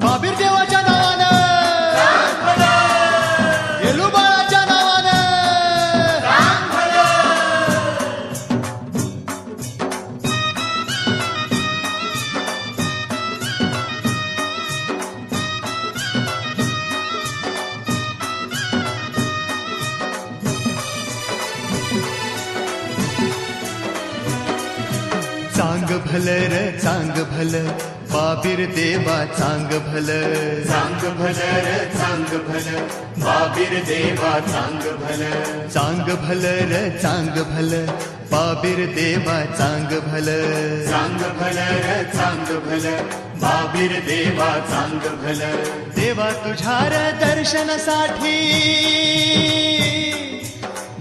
महावीर देवाच्या नावानं, येलुबाळाच्या नावानं. चांग भलं र चांग भलं, बाबीर देवा चांग भलं. चांग भलं र चांग भलं, बाबीर देवा चांग भलं. चांग भलं र चांग भलं, बाबीर देवा चांग भलं. चांग भलं र चांग भलं, बाबीर देवा चांग भलं. देवा तुझ्या र दर्शनासाठी,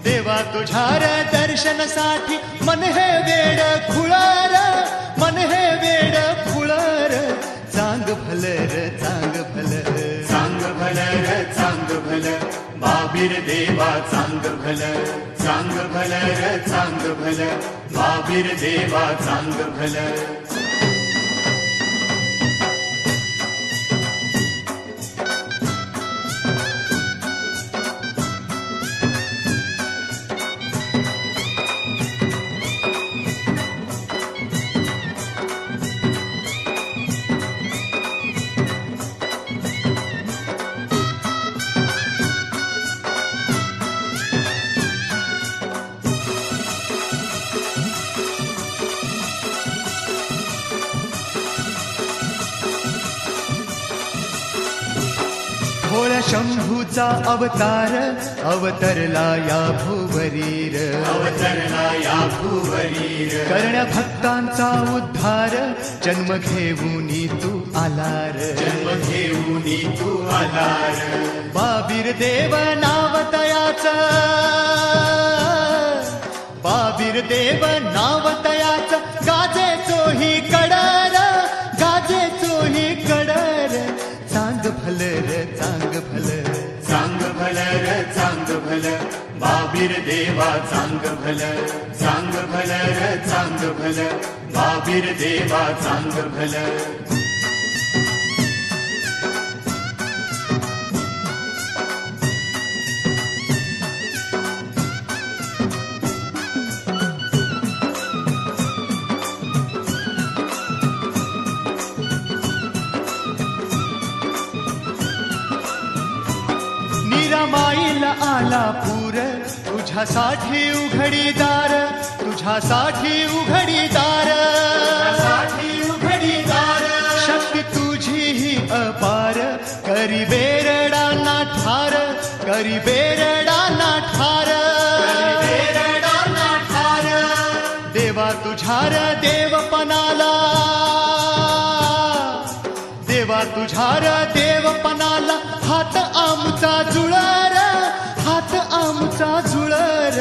देवा तुझ्या र दर्शनासाठी मन हे वेड खुळर, मन हे वेड खुळर. चांग भलं र चांग भलं. चांग भलं र चांग भलं, बाबीर देवा चांग भलं. चांग भलं र चांग भलं, बाबीर देवा चांग भलं. भोळ्या शंभूचा अवतार अवतरला या भुवरीर. अवतरला या भुवरीर. करण्या भक्तांचा उद्धार जन्म घेऊनी तू आलार. जन्म घेऊनी तू आलार. बाबीर देव नाव तयाचं, बाबीर देव नाव तयाचं. गाजे चोही कडर, गाजे चोही कडर. चांग भलं र चांग भलं. चांग भलं र चांग भलं, बाबीर देवा चांग भलं. चांग भलं र चांग भलं, बाबीर देवा चांग भलं. माईला आला पूर, तुझ्यासाठी उघडी दार, तुझ्यासाठी उघडी दार. उघडी दार. शक्ती तुझी ही अपार, करी बेरडांना ठार, करी बेरडांना ठार. बेरडांना ठार. देवा तुझ्या र देवपणाला, देवा तुझ्या र देवपणाला. हात आमचा जुळर, हात आमचा जुळर.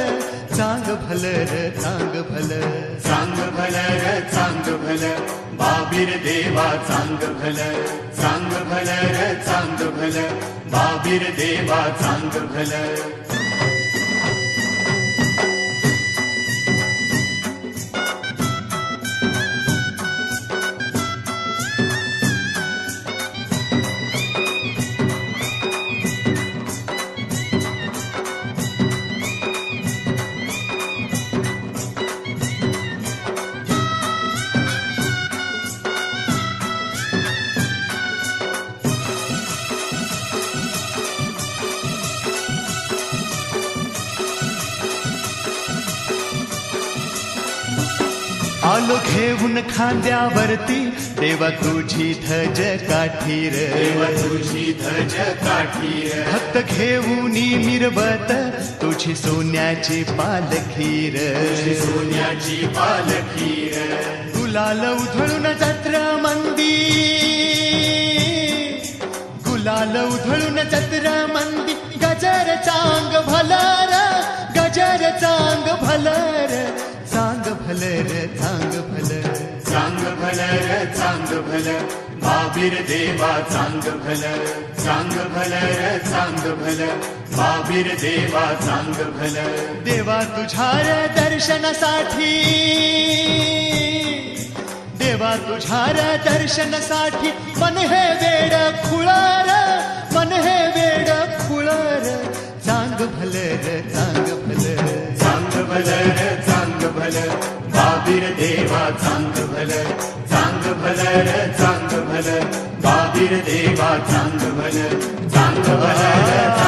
चांग भलं र चांग भलं. चांग भलं र चांग भलं, बाबीर देवा चांग भलं. चांग भलं र चांग भलं, बाबीर देवा चांग भलं. आलो घेऊन खांद्यावरती देवा तुझी धज काठीर. देवा तुझी धज काठीर. भक्त घेऊनी मिरवत तुझी सोन्याची पालखीर. सोन्याची पालखीर. गुलाल उधळून जत्र मंदी, गुलाल उधळून जत्र मंदी. गजर चांग भलर, गजर चांग भलर. चांग भलं र चांग भलं. चांग भलं र चांग भलं, बाबीर देवा चांग भलं. चांग भलं र चांग भलं, बाबीर देवा चांग भलं. देवा तुझ्या र दर्शनासाठी, देवा तुझ्या र दर्शनासाठी मन हे वेड खुळार, मन हे वेड खुळार. चांग भलर चांग भलर, चांग भलर चांग भलर, बाबीर देवा चांग भलर. चांग भलर चांग भलर, बाबीर देवा चांग भलर. चांग भलर